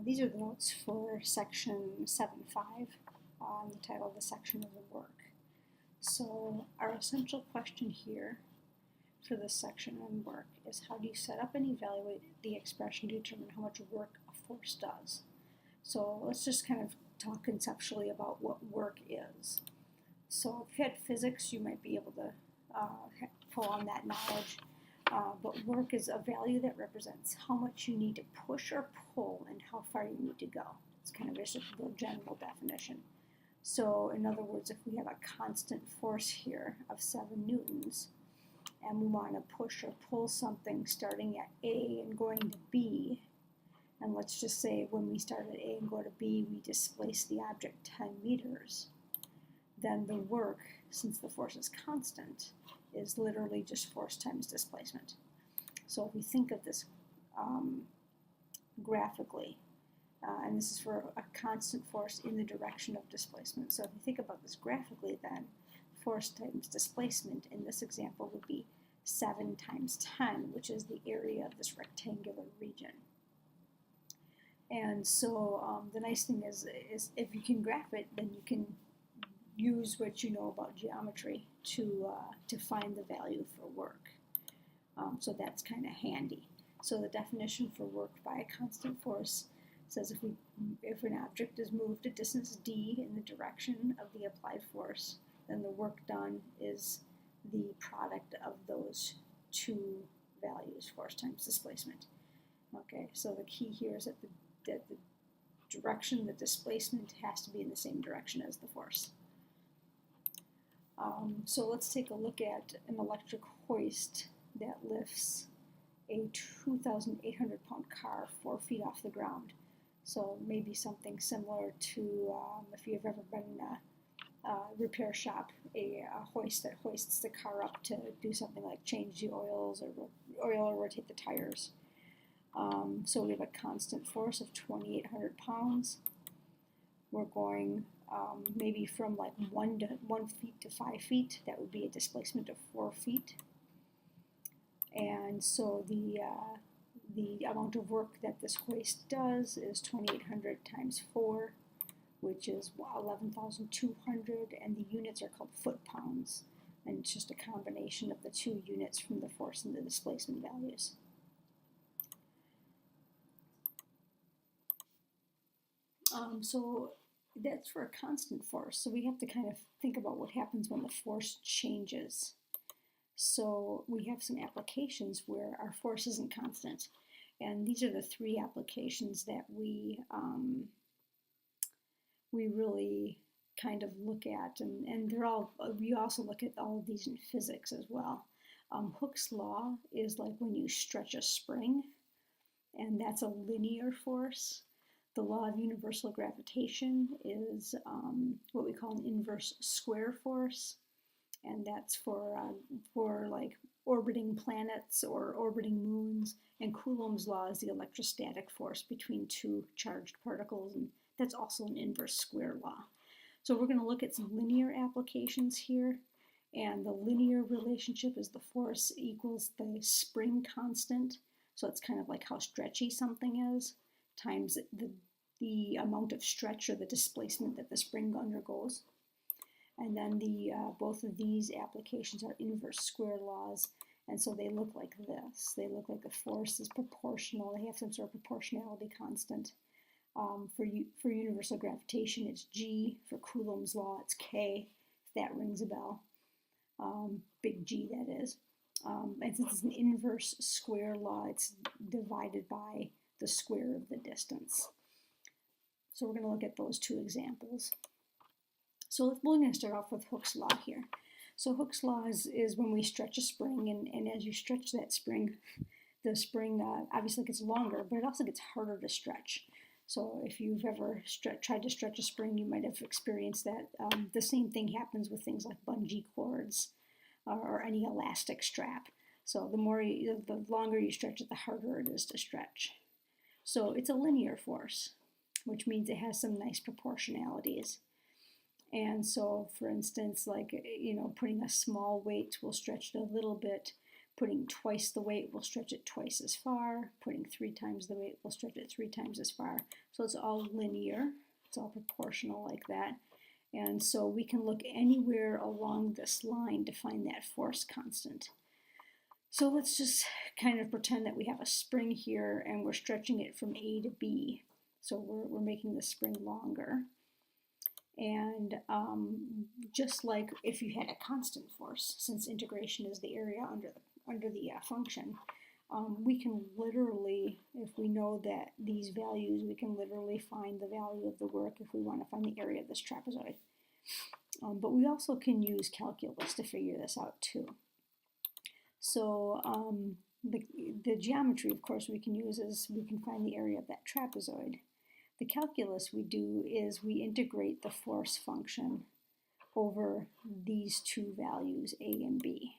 These are the notes for section 7.5, the title of the section of the work. So our essential question here for this section on work is, how do you set up and evaluate the expression to determine how much work a force does? So let's just kind of talk conceptually about what work is. So if you had physics, you might be able to pull on that knowledge. But work is a value that represents how much you need to push or pull and how far you need to go. It's kind of just a real general definition. So in other words, if we have a constant force here of 7 newtons, and we want to push or pull something starting at A and going to B, and let's just say when we start at A and go to B, we displace the object 10 meters, then the work, since the force is constant, is literally just force times displacement. So if we think of this graphically, and this is for a constant force in the direction of displacement. So if you think about this graphically, then force times displacement in this example would be 7 times 10, which is the area of this rectangular region. And so the nice thing is if you can graph it, then you can use what you know about geometry to find the value for work. So that's kind of handy. So the definition for work by a constant force says if an object is moved a distance d in the direction of the applied force, then the work done is the product of those two values, force times displacement. Okay, so the key here is that the direction, the displacement, has to be in the same direction as the force. So let's take a look at an electric hoist that lifts a 2,800 pound car 4 feet off the ground. So maybe something similar to if you've ever been in a repair shop, a hoist that hoists the car up to do something like change the oil or rotate the tires. So we have a constant force of 2,800 pounds. We're going maybe from like 1 feet to 5 feet. That would be a displacement of 4 feet. And so the amount of work that this hoist does is 2,800 times 4, which is 11,200, and the units are called foot-pounds, and it's just a combination of the two units from the force and the displacement values. So that's for a constant force, so we have to kind of think about what happens when the force changes. So we have some applications where our force isn't constant, and these are the 3 applications that we really kind of look at, and they're all, we also look at all of these in physics as well. Hooke's law is like when you stretch a spring, and that's a linear force. The law of universal gravitation is what we call an inverse square force, and that's for like orbiting planets or orbiting moons. And Coulomb's law is the electrostatic force between 2 charged particles, and that's also an inverse square law. So we're going to look at some linear applications here, and the linear relationship is the force equals the spring constant. So it's kind of like how stretchy something is times the amount of stretch or the displacement that the spring undergoes. And then both of these applications are inverse square laws, and so they look like this. They look like the force is proportional. They have some sort of proportionality constant. For universal gravitation, it's G. For Coulomb's law, it's K, if that rings a bell. Big G, that is. And since it's an inverse square law, it's divided by the square of the distance. So we're going to look at those 2 examples. So we're going to start off with Hooke's law here. So Hooke's law is when we stretch a spring, and as you stretch that spring, the spring obviously gets longer, but it also gets harder to stretch. So if you've ever tried to stretch a spring, you might have experienced that. The same thing happens with things like bungee cords or any elastic strap. So the longer you stretch it, the harder it is to stretch. So it's a linear force, which means it has some nice proportionalities. And so, for instance, like, putting a small weight will stretch it a little bit, Putting twice the weight will stretch it twice as far. Putting 3 times the weight will stretch it 3 times as far. So it's all linear. It's all proportional like that. And so we can look anywhere along this line to find that force constant. So let's just kind of pretend that we have a spring here and we're stretching it from A to B. So we're making the spring longer. And just like if you had a constant force, since integration is the area under the function, we can literally, if we know that these values, we can literally find the value of the work if we want to find the area of this trapezoid. But we also can use calculus to figure this out too. So the geometry, of course, we can use is we can find the area of that trapezoid. The calculus we do is we integrate the force function over these two values, A and B.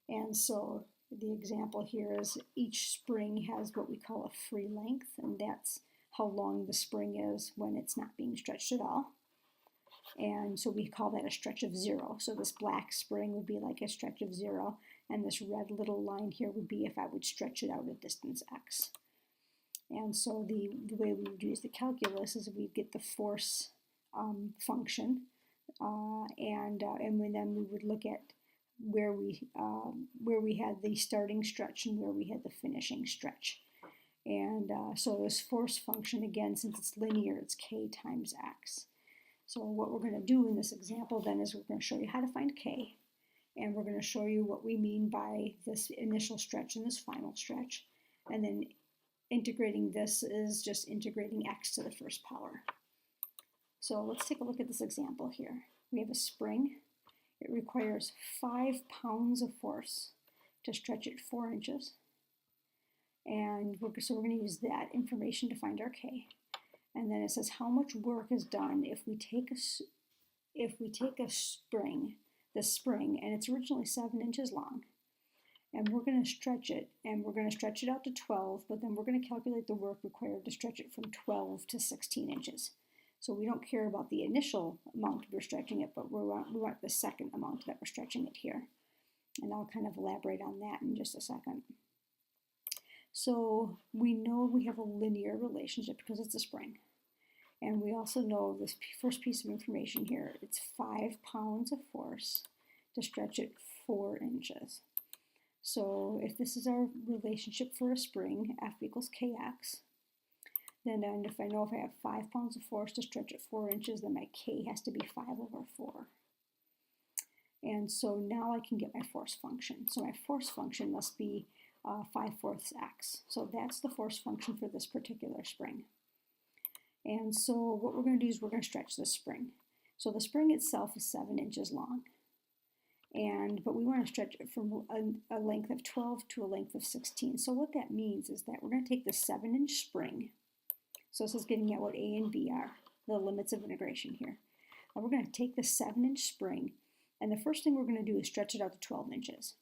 And so the example here is each spring has what we call a free length, and that's how long the spring is when it's not being stretched at all. And so we call that a stretch of 0. So this black spring would be like a stretch of 0, and this red little line here would be if I would stretch it out a distance x. And so the way we would use the calculus is we get the force function, and then we would look at where we had the starting stretch and where we had the finishing stretch. And so this force function, again, since it's linear, it's k times x. So what we're going to do in this example then is we're going to show you how to find k, and we're going to show you what we mean by this initial stretch and this final stretch, and then integrating this is just integrating x to the first power. So let's take a look at this example here. We have a spring. It requires 5 pounds of force to stretch it 4 inches. And so we're going to use that information to find our k. And then it says how much work is done if we take a spring, this spring, and it's originally 7 inches long. And we're going to stretch it, and we're going to stretch it out to 12, but then we're going to calculate the work required to stretch it from 12 to 16 inches. So we don't care about the initial amount we're stretching it, but we want the second amount that we're stretching it here. And I'll kind of elaborate on that in just a second. So we know we have a linear relationship because it's a spring. And we also know this first piece of information here, it's 5 pounds of force to stretch it 4 inches. So if this is our relationship for a spring, F equals kx, then if I know if I have 5 pounds of force to stretch it 4 inches, then my k has to be 5 over 4. And so now I can get my force function. So my force function must be 5/4 x. So that's the force function for this particular spring. And so what we're going to do is we're going to stretch this spring. So the spring itself is 7 inches long. But we want to stretch it from a length of 12 to a length of 16. So what that means is that we're going to take the 7-inch spring. So this is getting at what A and B are, the limits of integration here. And we're going to take the 7-inch spring, and the first thing we're going to do is stretch it out to 12 inches.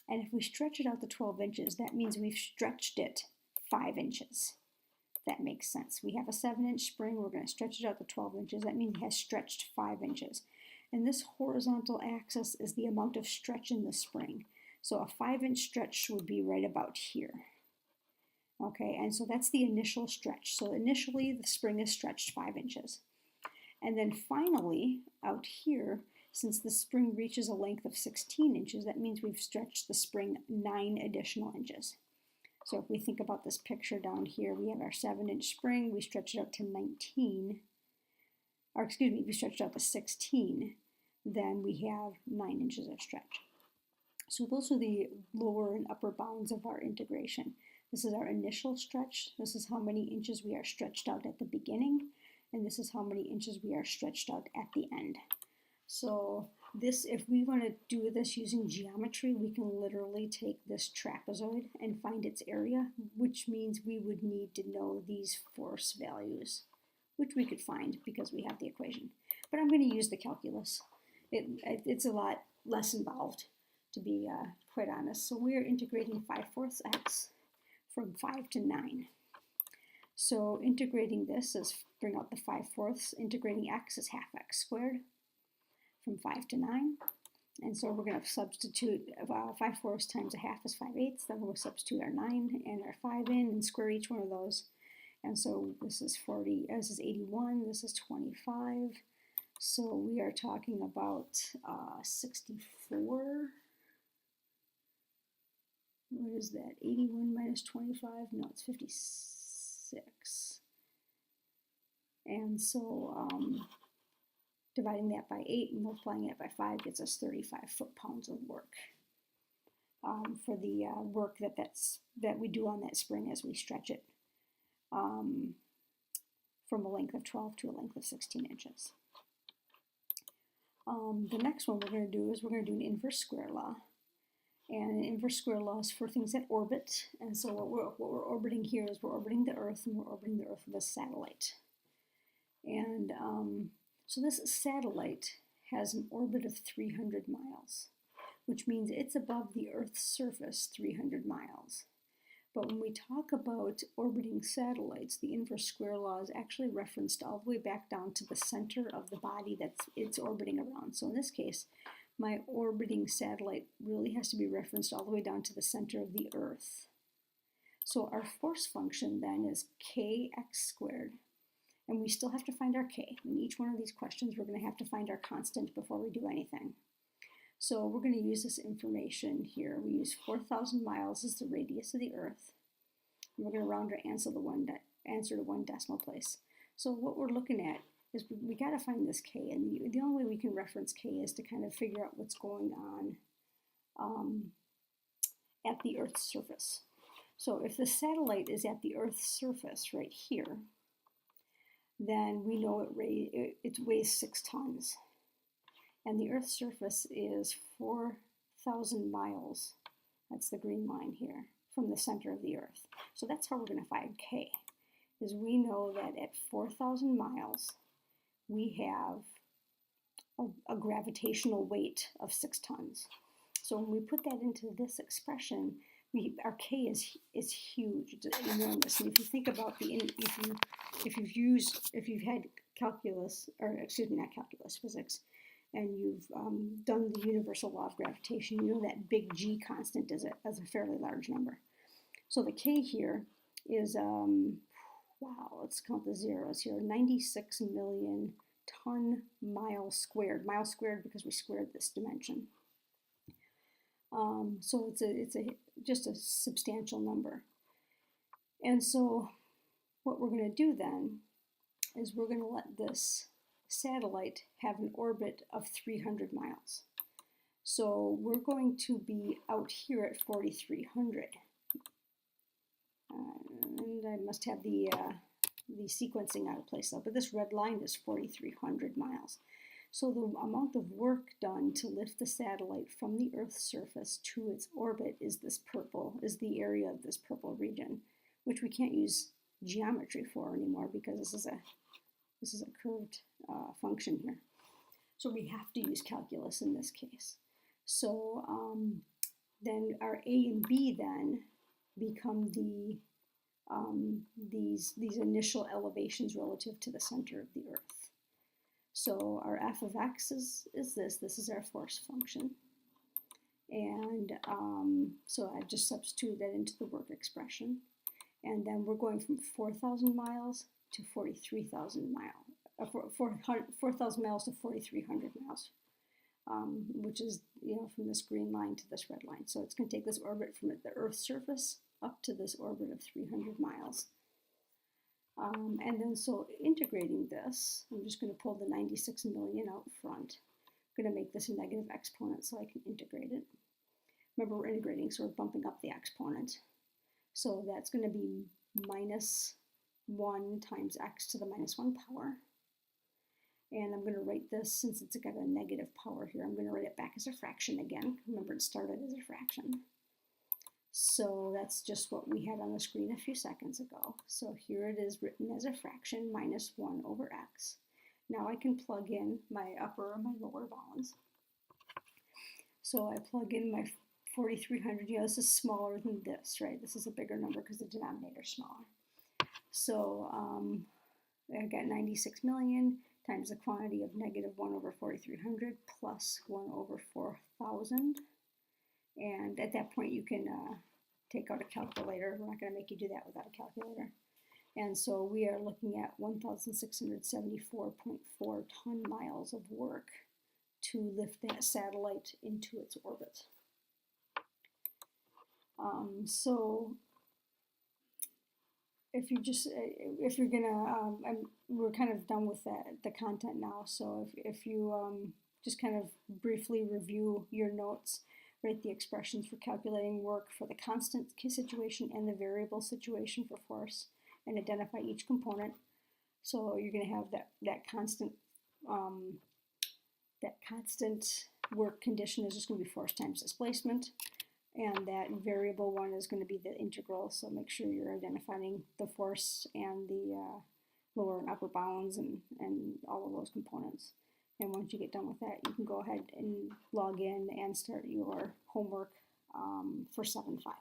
And if we stretch it out to 12 inches, that means we've stretched it 5 inches. That makes sense. We have a 7-inch spring, we're going to stretch it out to 12 inches. That means it has stretched 5 inches. And this horizontal axis is the amount of stretch in the spring. So a 5-inch stretch would be right about here. Okay, and so that's the initial stretch. So initially the spring is stretched 5 inches. And then finally, out here, since the spring reaches a length of 16 inches, that means we've stretched the spring 9 additional inches. So if we think about this picture down here, we have our 7-inch spring, we stretch it out to 19, or excuse me, we stretched out to 16, then we have 9 inches of stretch. So those are the lower and upper bounds of our integration. This is our initial stretch. This is how many inches we are stretched out at the beginning, and this is how many inches we are stretched out at the end. So this, if we want to do this using geometry, we can literally take this trapezoid and find its area, which means we would need to know these force values, which we could find because we have the equation. But I'm going to use the calculus. It's a lot less involved, to be quite honest. So we're integrating 5/4 x from 5 to 9. So integrating this is bring out the 5/4. Integrating x is half x squared from 5 to 9. And so we're going to substitute 5/4 times 1/2 is 5/8. Then we'll substitute our 9 and our 5 in and square each one of those. And so this is 40, this is 81, this is 25. So we are talking about 64. What is that? 81 minus 25? No, it's 56. And so dividing that by 8 and multiplying it by 5 gets us 35 foot-pounds of work for the work that we do on that spring as we stretch it from a length of 12 to a length of 16 inches. The next one we're going to do is we're going to do an inverse square law. And an inverse square law is for things that orbit. And so what we're orbiting here is we're orbiting the Earth, and we're orbiting the Earth with a satellite. And so this satellite has an orbit of 300 miles, which means it's above the Earth's surface 300 miles. But when we talk about orbiting satellites, the inverse square law is actually referenced all the way back down to the center of the body that it's orbiting around. So in this case, my orbiting satellite really has to be referenced all the way down to the center of the Earth. So our force function then is kx squared. And we still have to find our k. In each one of these questions, we're going to have to find our constant before we do anything. So we're going to use this information here. We use 4,000 miles as the radius of the Earth. And we're going to round our answer to one decimal place. So what we're looking at is we got to find this k, and the only way we can reference k is to kind of figure out what's going on at the Earth's surface. So if the satellite is at the Earth's surface right here, then we know it weighs 6 tons. And the Earth's surface is 4,000 miles, that's the green line here, from the center of the Earth. So that's how we're going to find k, is we know that at 4,000 miles, we have a gravitational weight of 6 tons. So when we put that into this expression, our k is huge, it's enormous. And if you think about if you've had calculus, or excuse me, not calculus, physics, and you've done the universal law of gravitation, you know that big G constant is a fairly large number. So the k here is, wow, let's count the zeros here, 96 million miles squared because we squared this dimension. So it's just a substantial number. And so what we're going to do then is we're going to let this satellite have an orbit of 300 miles. So we're going to be out here at 4,300. And I must have the sequencing out of place though, but this red line is 4,300 miles. So the amount of work done to lift the satellite from the Earth's surface to its orbit is this purple, is the area of this purple region, which we can't use geometry for anymore because this is a curved function here. So we have to use calculus in this case. So then our A and B then become these initial elevations relative to the center of the Earth. So our f of x is this. This is our force function. And so I just substitute that into the work expression. And then we're going from 4,000 miles to 43,000 miles, 4,000 miles to 4,300 miles, which is, from this green line to this red line. So it's going to take this orbit from the Earth's surface up to this orbit of 300 miles. And then so integrating this, I'm just going to pull the 96 million out front. I'm going to make this a negative exponent so I can integrate it. Remember, we're integrating, so we're bumping up the exponent. So that's going to be minus 1 times x to the minus 1 power. And I'm going to write this, since it's got a negative power here, I'm going to write it back as a fraction again. Remember, it started as a fraction. So that's just what we had on the screen a few seconds ago. So here it is written as a fraction, minus 1 over x. Now I can plug in my upper or my lower bounds. So I plug in my 4,300, this is smaller than this, right? This is a bigger number because the denominator is smaller. So I got 96 million times the quantity of negative 1 over 4,300 plus 1 over 4,000. And at that point you can take out a calculator. We're not going to make you do that without a calculator. And so we are looking at 1,674.4 ton miles of work to lift that satellite into its orbit. So if you're gonna, we're kind of done with the content now. So if you just kind of briefly review your notes, write the expressions for calculating work for the constant situation and the variable situation for force, and identify each component. So you're going to have that constant work condition is just going to be force times displacement, and that variable one is going to be the integral. So make sure you're identifying the force and the lower and upper bounds and all of those components. And once you get done with that, you can go ahead and log in and start your homework for 7.5.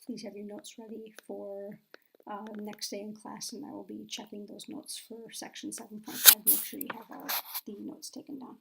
Please have your notes ready for next day in class, and I will be checking those notes for section 7.5. Make sure you have all the notes taken down.